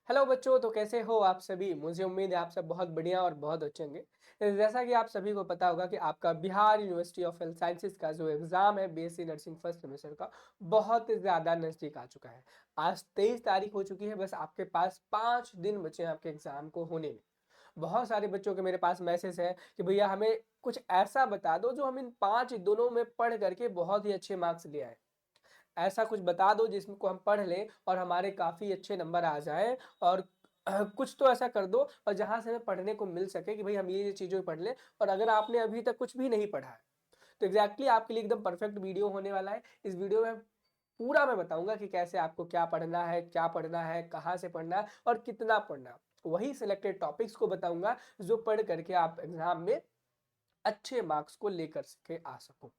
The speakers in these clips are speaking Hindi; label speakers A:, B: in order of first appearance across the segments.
A: हेलो बच्चों, तो कैसे हो आप सभी। मुझे उम्मीद है आप सब बहुत बढ़िया और बहुत अच्छे होंगे। जैसा कि आप सभी को पता होगा कि आपका Bihar university of health sciences का जो एग्ज़ाम है बीएससी नर्सिंग फर्स्ट सेमेस्टर का बहुत ज़्यादा नज़दीक आ चुका है। आज 23 तारीख हो चुकी है। बस आपके पास 5 दिन बचे हैं आपके एग्ज़ाम को होने में। बहुत सारे बच्चों के मेरे पास मैसेज है कि भैया हमें कुछ ऐसा बता दो जो हम इन 5 दिनों में पढ़ करके बहुत ही अच्छे मार्क्स ले आए। ऐसा कुछ बता दो जिसको हम पढ़ लें और हमारे काफ़ी अच्छे नंबर आ जाएँ। और कुछ तो ऐसा कर दो और जहाँ से हमें पढ़ने को मिल सके कि भाई हम ये चीज़ें पढ़ लें। और अगर आपने अभी तक कुछ भी नहीं पढ़ा है तो एग्जैक्टली आपके लिए एकदम परफेक्ट वीडियो होने वाला है। इस वीडियो में पूरा मैं बताऊंगा कि कैसे आपको क्या पढ़ना है, कहाँ से पढ़ना है और कितना पढ़ना है। वही सिलेक्टेड टॉपिक्स को बताऊंगा जो पढ़ करके आप एग्जाम में अच्छे मार्क्स को लेकर के आ सको।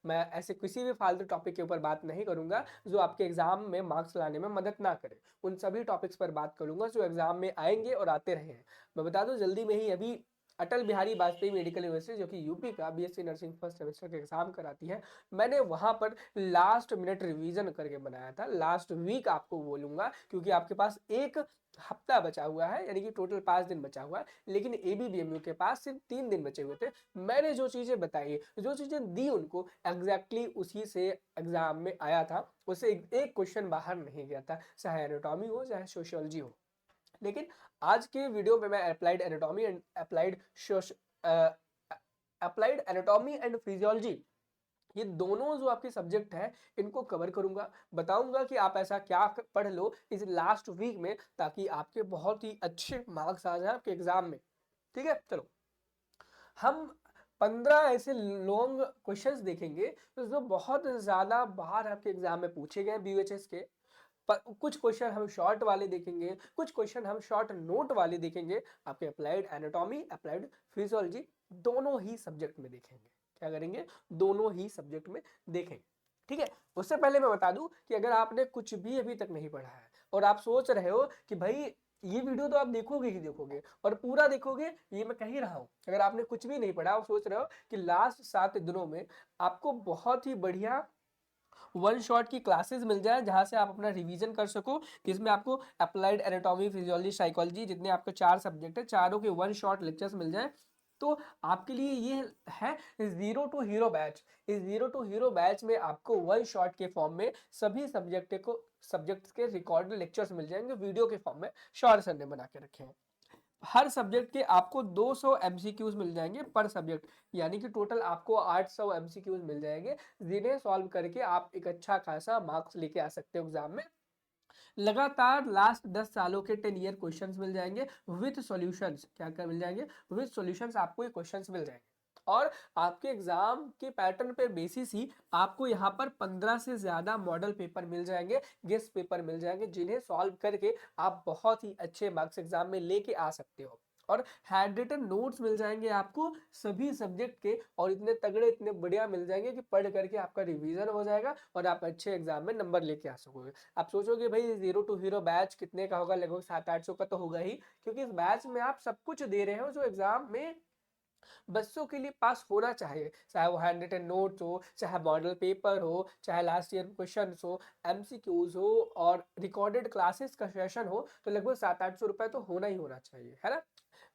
A: मैं ऐसे किसी भी फालतू टॉपिक के ऊपर बात नहीं करूंगा जो आपके एग्जाम में मार्क्स लाने में मदद ना करे। उन सभी टॉपिक्स पर बात करूंगा जो एग्जाम में आएंगे और आते रहे हैं। मैं बता दूं जल्दी में ही अभी अटल बिहारी वाजपेयी मेडिकल यूनिवर्सिटी जो कि यूपी का बीएससी नर्सिंग फर्स्ट सेमेस्टर के एग्जाम कराती है, मैंने वहां पर लास्ट मिनट रिवीजन करके बनाया था। लास्ट वीक आपको बोलूंगा क्योंकि आपके पास एक हफ्ता बचा हुआ है, यानी कि टोटल 5 दिन बचा हुआ है, लेकिन एबीबीएमयू के पास सिर्फ 3 दिन बचे हुए थे। मैंने जो चीजें बताई, जो चीजें दी उनको एग्जैक्टली उसी से एग्जाम में आया था। उससे एक क्वेश्चन बाहर नहीं गया था, चाहे एनाटॉमी हो चाहे सोशियोलॉजी हो। लेकिन आज के वीडियो में मैं applied anatomy and applied anatomy and physiology, ये दोनों जो आपके सब्जेक्ट है इनको कवर करूंगा। बताऊंगा कि आप ऐसा क्या पढ़ लो इस लास्ट वीक में ताकि आपके बहुत ही अच्छे मार्क्स आ जाए आपके एग्जाम में। ठीक है, चलो हम 15 ऐसे लॉन्ग क्वेश्चंस देखेंगे जो बहुत ज्यादा बार आपके एग्जाम में पूछे गए बीयूएचएस के। कुछ क्वेश्चन हम शॉर्ट वाले देखेंगे, कुछ क्वेश्चन हम शॉर्ट नोट वाले देखेंगे। आपके अप्लाइड एनाटॉमी, अप्लाइड फिजियोलॉजी दोनों ही सब्जेक्ट में देखेंगे। क्या करेंगे? दोनों ही सब्जेक्ट में देखेंगे। ठीक है, उससे पहले मैं बता दूं कि अगर आपने कुछ भी अभी तक नहीं पढ़ा है और आप सोच रहे हो कि भाई ये वीडियो तो आप देखोगे ही देखोगे और पूरा देखोगे, ये मैं कह ही रहा हूं। अगर आपने कुछ भी नहीं पढ़ा और सोच रहे हो कि लास्ट 7 दिनों में आपको बहुत ही बढ़िया वन शॉट की क्लासेस मिल जाए जहां से आप अपना रिवीजन कर सको, जिसमें आपको अप्लाइड एनाटॉमी, फिजियोलॉजी, साइकोलॉजी, जितने आपके 4 सब्जेक्ट है, चारों के वन शॉट लेक्चर्स मिल जाए, तो आपके लिए ये है जीरो टू हीरो बैच। इस जीरो टू हीरो बैच में आपको वन शॉट के फॉर्म में सभी सब्जेक्ट्स के रिकॉर्डेड लेक्चर्स मिल जाएंगे वीडियो के फॉर्म में। शॉर्ट सर ने बना के रखे हैं। हर सब्जेक्ट के आपको 200 एमसीक्यूज मिल जाएंगे पर सब्जेक्ट, यानी कि टोटल आपको 800 एमसीक्यूज मिल जाएंगे जिन्हें सॉल्व करके आप एक अच्छा खासा मार्क्स लेके आ सकते हो एग्जाम में। लगातार लास्ट 10 सालों के 10 ईयर क्वेश्चंस मिल जाएंगे विथ सॉल्यूशंस। क्या क्या मिल जाएंगे? विथ सॉल्यूशंस आपको ये क्वेश्चंस मिल जाएंगे। और आपके एग्जाम के पैटर्न पे बेसिस ही आपको यहाँ पर 15 से ज्यादा मॉडल पेपर मिल जाएंगे, गेस्ट पेपर मिल जाएंगे, जिन्हें सॉल्व करके आप बहुत ही अच्छे मार्क्स एग्जाम में लेके आ सकते हो। और हैंड रिटन नोट्स मिल जाएंगे आपको सभी सब्जेक्ट के, और इतने तगड़े इतने बढ़िया मिल जाएंगे कि पढ़ करके आपका रिवीजन हो जाएगा और आप अच्छे एग्जाम में नंबर लेके आ सकोगे। आप सोचोगे भाई जीरो टू हीरो बैच कितने का होगा? लगभग 700-800 का तो होगा ही, क्योंकि इस बैच में आप सब कुछ दे रहे हो जो एग्जाम में बच्चों के लिए पास होना चाहिए। चाहे वो हैंड रिटन नोट्स हो, चाहे मॉडल पेपर हो, चाहे लास्ट ईयर क्वेश्चन हो, एमसीक्यूज हो और रिकॉर्डेड क्लासेस का सेशन हो, तो लगभग 700-800 रुपए तो होना ही होना चाहिए, है ना?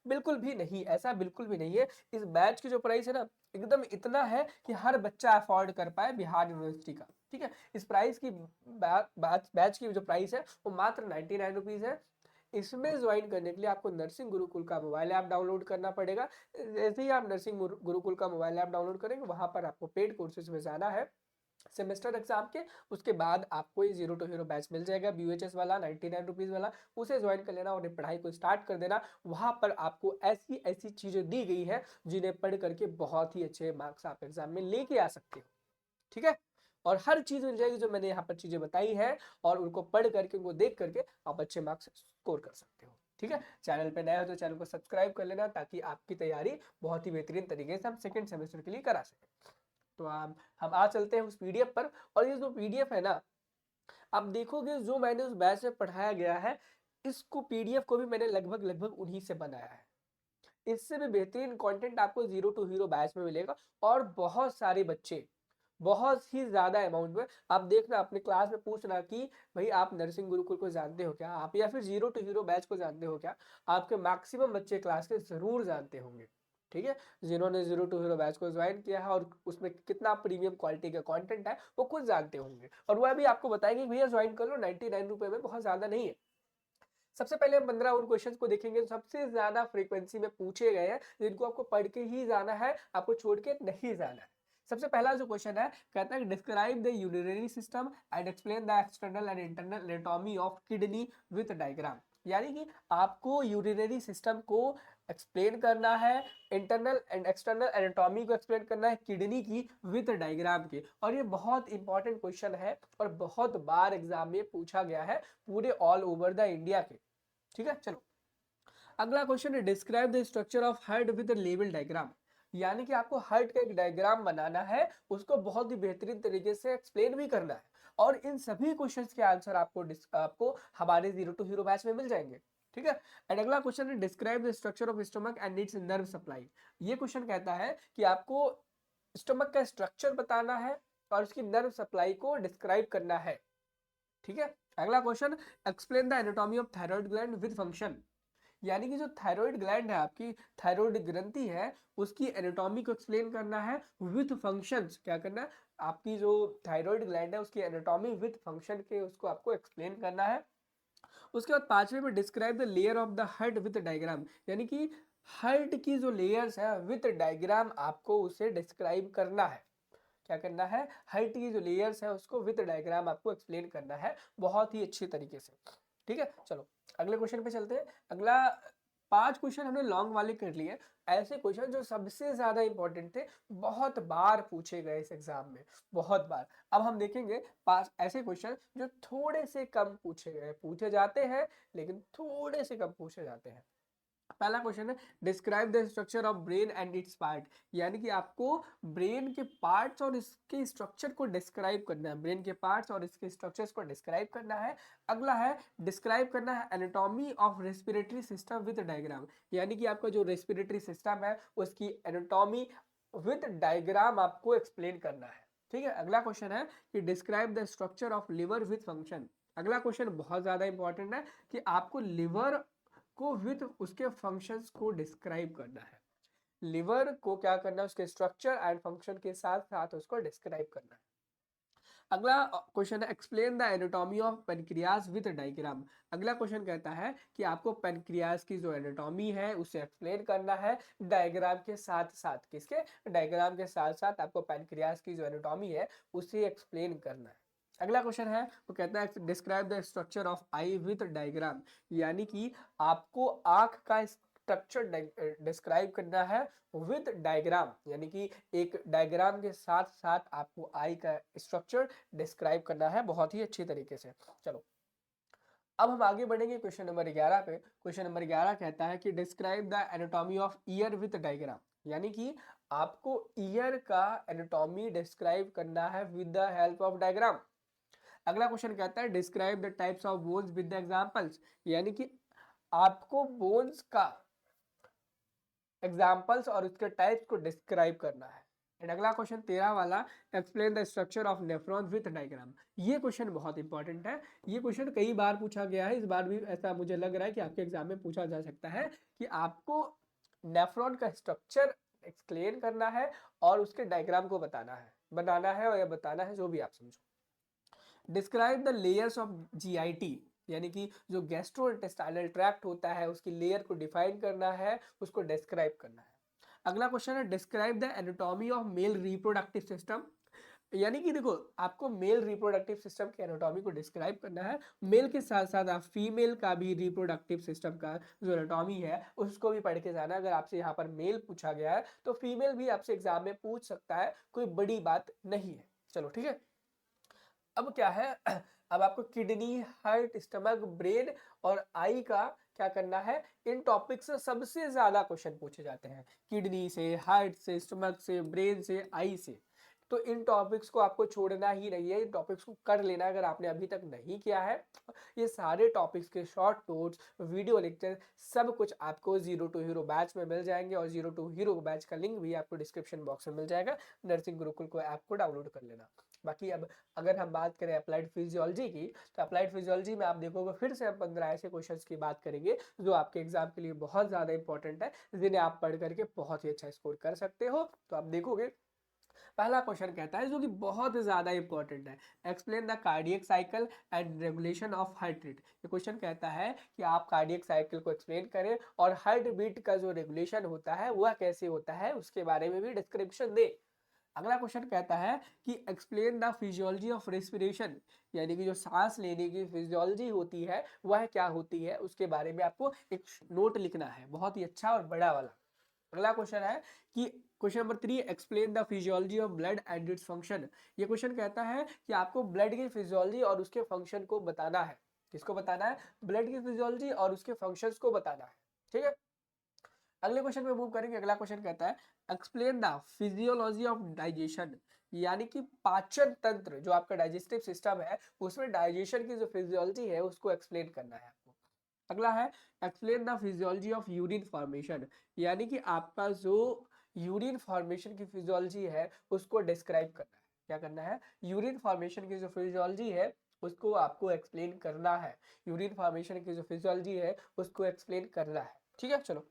A: बिल्कुल भी नहीं, ऐसा बिल्कुल भी नहीं है। इस बैच की जो प्राइस है ना, एकदम इतना है कि हर बच्चा अफोर्ड कर पाए बिहार यूनिवर्सिटी का। ठीक है, इस प्राइस की बैच की जो प्राइस है वो मात्र 99 रुपीज है। इसमें ज्वाइन करने के लिए आपको नर्सिंग गुरुकुल का मोबाइल ऐप डाउनलोड करना पड़ेगा। जैसे ही आप नर्सिंग गुरुकुल का मोबाइल ऐप डाउनलोड करेंगे, वहां पर आपको पेड कोर्सेज में जाना है सेमेस्टर एग्जाम के। उसके बाद आपको ये जीरो टू हीरो बैच मिल जाएगा बीयूएचएस वाला 99 रुपीज वाला। उसे ज्वाइन कर लेना और पढ़ाई को स्टार्ट कर देना। वहां पर आपको ऐसी ऐसी चीजें दी गई है जिन्हें पढ़ करके बहुत ही अच्छे मार्क्स आप एग्जाम में लेके आ सकते हो। ठीक है, और हर चीज मिल जाएगी जो मैंने यहाँ पर चीजें बताई है, और उनको पढ़ करके, उनको देख करके आप अच्छे मार्क्स स्कोर कर सकते हो। ठीक है, चैनल पे नए हो तो चैनल को सब्सक्राइब कर लेना ताकि आपकी तैयारी बहुत ही बेहतरीन तरीके से हम सेकंड सेमेस्टर के लिए करा सकें। तो हम आ चलते हैं उस पीडीएफ पर। और ये जो पीडीएफ है ना, आप देखोगे जो मैंने उस बैच में पढ़ाया गया है, इसको पीडीएफ को भी मैंने लगभग लगभग उन्हीं से बनाया है। इससे भी बेहतरीन कंटेंट आपको जीरो टू हीरो बैच में मिलेगा। और बहुत सारे बच्चे बहुत ही ज़्यादा अमाउंट में। आप देखना अपने क्लास में पूछना कि भाई आप नर्सिंग गुरुकुल को जानते हो क्या? आप या फिर ज़ीरो टू हीरो बैच को जानते हो क्या? आपके मैक्सिमम बच्चे क्लास के ज़रूर जानते होंगे, ठीक है? जिन्होंने ज़ीरो टू हीरो बैच को जॉइन किया है और उसमें कितना प्रीमियम क्वालिटी का कंटेंट है, वो खुद जानते होंगे और वह भी आपको बताएँगे कि भैया जॉइन कर लो, 99 रुपए में बहुत ज़्यादा नहीं है। सबसे पहले हम 15 उन क्वेश्चंस को देखेंगे जो सबसे ज़्यादा फ्रीक्वेंसी में पूछे गए हैं, जिनको आपको पढ़ के ही जाना है, आपको छोड़ के नहीं जाना है। सबसे पहला जो क्वेश्चन है, कहता है describe the urinary system and explain the external and internal anatomy of kidney with diagram. यानी कि आपको यूरिनरी सिस्टम को एक्सप्लेन करना है, इंटरनल एंड एक्सटर्नल एनाटॉमी को एक्सप्लेन करना है किडनी की विद डायग्राम के। और ये बहुत इंपॉर्टेंट क्वेश्चन है और बहुत बार एग्जाम में पूछा गया है पूरे ऑल ओवर द इंडिया के, ठीक है। चलो अगला क्वेश्चन है describe the structure of heart with level diagram. यानी कि आपको हार्ट का एक डायग्राम बनाना है, उसको बहुत ही बेहतरीन तरीके से एक्सप्लेन भी करना है और इन सभी क्वेश्चंस के आंसर आपको हमारे जीरो टू हीरो बैच में मिल जाएंगे, ठीक है। एंड अगला क्वेश्चन है describe the structure of stomach and it's nerve supply. ये क्वेश्चन कहता है कि आपको स्टमक का स्ट्रक्चर बताना है और उसकी नर्व सप्लाई को डिस्क्राइब करना है, ठीक है। अगला question explain the anatomy of thyroid gland with function. यानी कि जो थायराइड ग्लैंड है आपकी, थायराइड ग्रंथि है, उसकी एनाटॉमी को एक्सप्लेन करना है विथ फंक्शंस। क्या करना है, आपकी जो थायराइड ग्लैंड है उसकी एनाटॉमी विथ फंक्शन के उसको आपको एक्सप्लेन करना है। उसके बाद पांचवे में describe the layer of the heart with diagram. यानी कि हार्ट की जो लेयर्स है विथ डायग्राम आपको उसे डिस्क्राइब करना है। क्या करना है, हार्ट की जो लेयर्स है उसको विद डायग्राम आपको एक्सप्लेन करना है बहुत ही अच्छी तरीके से, ठीक है। चलो अगले क्वेश्चन पे चलते हैं। अगला 5 क्वेश्चन हमने लॉन्ग वाले कर लिए, ऐसे क्वेश्चन जो सबसे ज्यादा इंपॉर्टेंट थे, बहुत बार पूछे गए इस एग्जाम में, बहुत बार। अब हम देखेंगे 5 ऐसे क्वेश्चन जो थोड़े से कम पूछे गए, पूछे जाते हैं लेकिन थोड़े से कम पूछे जाते हैं। पहला क्वेश्चन है describe the structure of brain and it's part. यानी कि आपको ब्रेन के पार्ट्स और इसके स्ट्रक्चर को डिस्क्राइब करना है, ब्रेन के पार्ट्स और इसके स्ट्रक्चर्स को डिस्क्राइब करना है। अगला है डिस्क्राइब करना है anatomy of respiratory system with diagram. यानी कि आपका जो रेस्पिरेटरी सिस्टम है उसकी एनाटॉमी विद डायग्राम आपको एक्सप्लेन करना है, ठीक है। अगला क्वेश्चन है कि describe the structure of liver with function. अगला क्वेश्चन बहुत ज्यादा इंपॉर्टेंट है कि आपको लिवर को विद उसके फंक्शंस को डिस्क्राइब करना है। लिवर को क्या करना है, उसके स्ट्रक्चर एंड फंक्शन के साथ साथ उसको डिस्क्राइब करना है। अगला क्वेश्चन है explain the anatomy of pancreas with diagram. अगला क्वेश्चन कहता है कि आपको पेनक्रियाज की जो एनाटॉमी है उसे एक्सप्लेन करना है डायग्राम के साथ साथ। किसके, डायग्राम के साथ साथ आपको पेनक्रियाज की जो एनाटॉमी है उसे एक्सप्लेन करना है। अगला क्वेश्चन है वो कहता है describe the structure of I with diagram. यानी कि आपको आंख का स्ट्रक्चर डिस्क्राइब करना है विद डायग्राम। यानी कि एक डायग्राम के साथ साथ आपको आई का स्ट्रक्चर डिस्क्राइब करना है बहुत ही अच्छी तरीके से। चलो अब हम आगे बढ़ेंगे क्वेश्चन नंबर 11 पे। क्वेश्चन नंबर 11 कहता है कि describe the anatomy of year with diagram. यानी कि आपको ईयर का एनाटॉमी डिस्क्राइब करना है with the help of diagram. अगला क्वेश्चन कहता है describe the types of bones with the examples. यानी कि आपको बोन्स का एग्जाम्पल्स और उसके टाइप्स को डिस्क्राइब करना है। एंड अगला क्वेश्चन 13 वाला explain the structure of nephron with diagram. ये क्वेश्चन बहुत इंपॉर्टेंट है, ये क्वेश्चन कई बार पूछा गया है, इस बार भी ऐसा मुझे लग रहा है कि आपके एग्जाम में पूछा जा सकता है कि आपको नेफ्रॉन का स्ट्रक्चर एक्सप्लेन करना है और उसके डायग्राम को बताना है, बनाना है और या बताना है, जो भी आप समझो। Describe the layers of GIT. यानी कि जो गैस्ट्रो इंटेस्टाइनल ट्रैक्ट होता है उसकी लेयर को डिफाइन करना है, उसको डिस्क्राइब करना है। अगला क्वेश्चन है describe the anatomy of male reproductive system. यानी कि देखो आपको मेल रिप्रोडक्टिव सिस्टम के एनाटॉमी को डिस्क्राइब करना है, मेल के साथ साथ आप फीमेल का भी रिप्रोडक्टिव सिस्टम का जो एनाटॉमी है उसको भी पढ़ के जाना। अगर आपसे यहाँ पर मेल पूछा गया है तो फीमेल भी आपसे एग्जाम में पूछ सकता है, कोई बड़ी बात नहीं है। चलो ठीक है। अब क्या है अब आपको किडनी, हार्ट, स्टमक, ब्रेन और आई का क्या करना है, इन टॉपिक से सबसे ज्यादा क्वेश्चन पूछे जाते हैं, किडनी से, हार्ट से, स्टमक से, ब्रेन से, आई से। तो इन टॉपिक्स को आपको छोड़ना ही नहीं है, इन टॉपिक्स को कर लेना अगर आपने अभी तक नहीं किया है। ये सारे टॉपिक्स के शॉर्ट नोट्स, वीडियो लेक्चर सब कुछ आपको जीरो टू हीरो बैच में मिल जाएंगे, और जीरो टू हीरो बैच का लिंक भी आपको डिस्क्रिप्शन बॉक्स में मिल जाएगा। नर्सिंग गुरुकुल को ऐप को डाउनलोड कर लेना। बाकी अब अगर हम बात करें अप्लाइड फिजियोलॉजी की, तो अप्लाइड फिजियोलॉजी में आप देखोगे फिर से हम 15 ऐसे क्वेश्चंस की बात करेंगे जो आपके एग्जाम के लिए बहुत ज़्यादा इंपॉर्टेंट है, जिन्हें आप पढ़ करके बहुत ही अच्छा स्कोर कर सकते हो। तो आप देखोगे पहला क्वेश्चन कहता है जो कि बहुत ज्यादा इंपॉर्टेंट है, explain the cardiac cycle and regulation of heart rate. ये क्वेश्चन कहता है कि आप कार्डियक साइकिल को एक्सप्लेन करें और हार्ट बीट का जो रेगुलेशन होता है वह कैसे होता है उसके बारे में भी डिस्क्रिप्शन दे। अगला क्वेश्चन कहता है कि explain the physiology of respiration, यानी कि जो सांस लेने की फिजियोलॉजी होती है वह क्या होती है उसके बारे में आपको एक नोट लिखना है, बहुत ही अच्छा और बड़ा वाला। अगला क्वेश्चन है कि question number 3, explain the physiology of blood and its function. ये क्वेश्चन कहता है कि आपको ब्लड की फिजियोलॉजी और उसके फंक्शन को बताना है। किसको बताना है? ब्लड की फिजियोलॉजी और उसके फंक्शंस को बताना है। ठीक है, अगले क्वेश्चन में मूव करेंगे। अगला क्वेश्चन कहता है explain the physiology of digestion, यानी कि पाचन तंत्र, जो आपका डाइजेस्टिव सिस्टम है उसमें डाइजेशन की जो फिजियोलॉजी है उसको एक्सप्लेन करना है आपको। अगला है explain the physiology of urine formation, यानी कि आपका जो यूरिन फॉर्मेशन की फिजियोलॉजी है उसको डिस्क्राइब करना है। क्या करना है? यूरिन फॉर्मेशन की जो फिजियोलॉजी है उसको आपको एक्सप्लेन करना है। यूरिन फॉर्मेशन की जो फिजियोलॉजी है उसको एक्सप्लेन करना है। ठीक है, चलो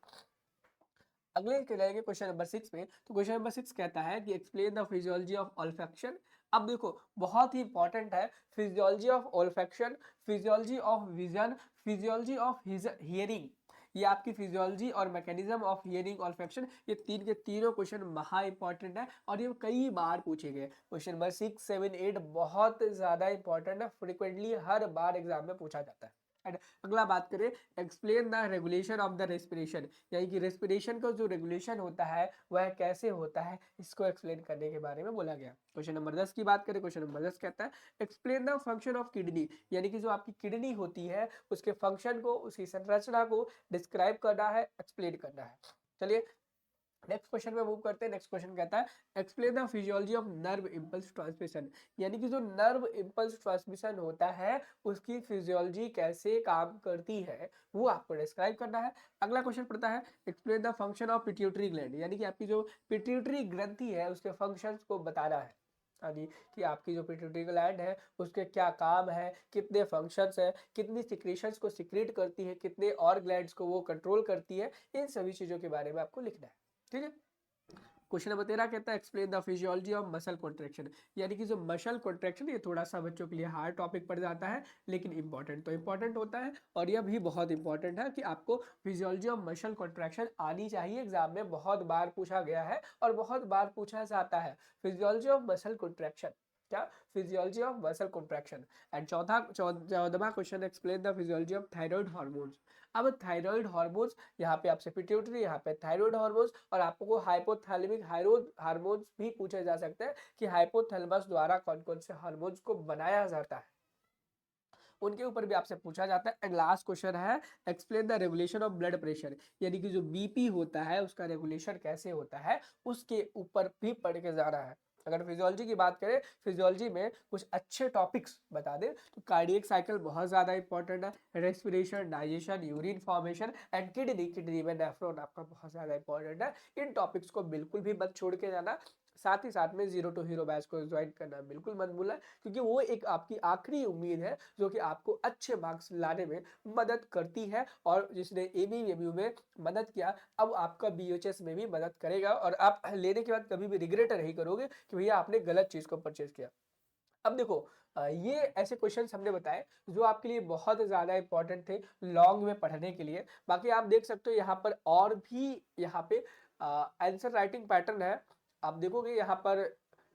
A: अगले जाएंगे क्वेश्चन नंबर 6 में। तो क्वेश्चन नंबर 6 कहता है कि explain the physiology of olfaction. अब देखो बहुत ही इंपॉर्टेंट है, physiology of olfaction, physiology of vision, physiology of hearing. ये आपकी फिजियोलॉजी और मैकेनिज्म ऑफ हियरिंग ऑल्फैक्शन, ये तीन के तीनों क्वेश्चन महा इंपॉर्टेंट है और ये कई बार पूछे गए। क्वेश्चन नंबर 6, 7, 8 बहुत ज्यादा इंपॉर्टेंट है, फ्रिक्वेंटली हर बार एग्जाम में पूछा जाता है। अगला बात करें explain the regulation of the respiration, यानी कि रेस्पिरेशन का जो रेगुलेशन होता है वह कैसे होता है इसको एक्सप्लेन करने के बारे में बोला गया। क्वेश्चन नंबर 10 की बात करें, क्वेश्चन नंबर 10 कहता है explain the function of kidney, यानी कि जो आपकी किडनी होती है उसके फंक्शन को, उसकी संरचना को डिस्क्राइब करना है, एक्सप्लेन करना है। चलिए नेक्स्ट क्वेश्चन में मूव करते हैं। नेक्स्ट क्वेश्चन कहता है explain the physiology of nerve impulse transmission, यानी कि जो नर्व इंपल्स ट्रांसमिशन होता है उसकी फिजियोलॉजी कैसे काम करती है वो आपको डिस्क्राइब करना है। अगला क्वेश्चन पड़ता है explain the function of pituitary gland, यानी कि आपकी जो पिट्यूटरी ग्रंथि है उसके फंक्शंस को बताना है, यानी कि आपकी जो पिट्यूटरी ग्लैंड है उसके क्या काम है, कितने फंक्शंस है, कितनी सिक्रीशंस को सिक्रीट करती है, कितने और ग्लैंड्स को वो कंट्रोल करती है, इन सभी चीजों के बारे में आपको लिखना है। ठीक है, क्वेश्चन नंबर 13 कहता है explain the physiology of muscle contraction, यानी कि जो मसल कॉन्ट्रैक्शन ये थोड़ा सा बच्चों के लिए हार्ड टॉपिक पड़ जाता है, लेकिन इंपॉर्टेंट तो इंपॉर्टेंट होता है, और यह भी बहुत इंपॉर्टेंट है कि आपको फिजियोलॉजी ऑफ मसल कॉन्ट्रैक्शन आनी चाहिए। एग्जाम में बहुत बार पूछा गया है और बहुत बार पूछा जाता है फिजियोलॉजी ऑफ मसल कॉन्ट्रैक्शन, क्या? Physiology of muscle contraction. And चौदहवां question explain the physiology of thyroid hormones. अब थायराइड हार्मोन्स, यहाँ पे आपसे पिट्यूटरी, यहाँ पे थायराइड हार्मोन्स, और आपको हाइपोथैलेमिक हार्मोन्स भी पूछे जा सकते हैं कि हाइपोथैलेमस द्वारा कौन कौन से हार्मोन्स को बनाया जाता है, उनके ऊपर भी आपसे पूछा जाता है। एंड लास्ट क्वेश्चन है explain the regulation of blood pressure, यानी कि जो बीपी होता है उसका रेगुलेशन कैसे होता है उसके ऊपर भी पढ़ के जाना है। अगर फिजियोलॉजी की बात करें, फिजियोलॉजी में कुछ अच्छे टॉपिक्स बता दें तो कार्डियक साइकिल बहुत ज्यादा इंपॉर्टेंट है, respiration, digestion, urine formation and kidney, kidney में नेफ्रॉन आपका बहुत ज्यादा इंपॉर्टेंट है। इन टॉपिक्स को बिल्कुल भी मत छोड़ के जाना। साथ ही साथ में जीरो टू हीरो बैच को ज्वाइन करना बिल्कुल मत भूलना, क्योंकि वो एक आपकी आखिरी उम्मीद है जो कि आपको अच्छे मार्क्स लाने में मदद करती है, और जिसने एबीवीएमयू में मदद किया अब आपका बीएचएस में भी मदद करेगा, और आप लेने के बाद कभी भी रिग्रेट नहीं करोगे कि भैया आपने गलत चीज को परचेज किया। अब देखो ये ऐसे क्वेश्चंस हमने बताए जो आपके लिए बहुत ज्यादा इंपॉर्टेंट थे लॉन्ग में पढ़ने के लिए। बाकी आप देख सकते हो यहाँ पर और भी यहाँ पे आंसर राइटिंग पैटर्न है, आप देखोगे यहाँ पर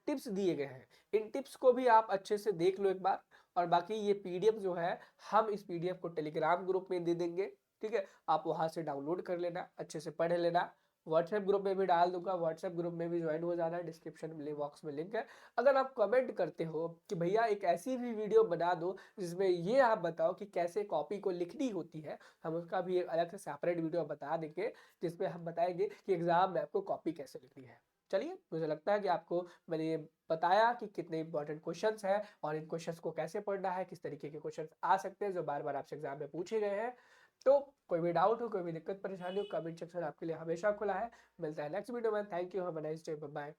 A: टिप्स दिए गए हैं, इन टिप्स को भी आप अच्छे से देख लो एक बार। और बाकी ये पीडीएफ जो है हम इस पीडीएफ को टेलीग्राम ग्रुप में दे देंगे, ठीक है, आप वहां से डाउनलोड कर लेना, अच्छे से पढ़ लेना। व्हाट्सएप ग्रुप में भी डाल दूंगा, व्हाट्सएप ग्रुप में भी ज्वाइन हो जाना, डिस्क्रिप्शन बॉक्स में लिंक है। अगर आप कमेंट करते हो कि भैया एक ऐसी भी वीडियो बना दो जिसमें ये आप बताओ कि कैसे कॉपी को लिखनी होती है, हम उसका भी एक अलग से सेपरेट वीडियो बता देंगे जिसमें हम बताएंगे कि एग्जाम में आपको कॉपी कैसे लिखनी है। चलिए, मुझे लगता है कि आपको मैंने ये बताया कि कितने इंपॉर्टेंट क्वेश्चंस हैं और इन क्वेश्चंस को कैसे पढ़ना है, किस तरीके के क्वेश्चंस आ सकते हैं जो बार-बार आपसे एग्जाम में पूछे गए हैं। तो कोई भी डाउट हो, कोई भी दिक्कत परेशानी हो, कमेंट सेक्शन आपके लिए हमेशा खुला है। मिलता है नेक्स्ट वीडियो में। Thank you, have a nice day, bye bye.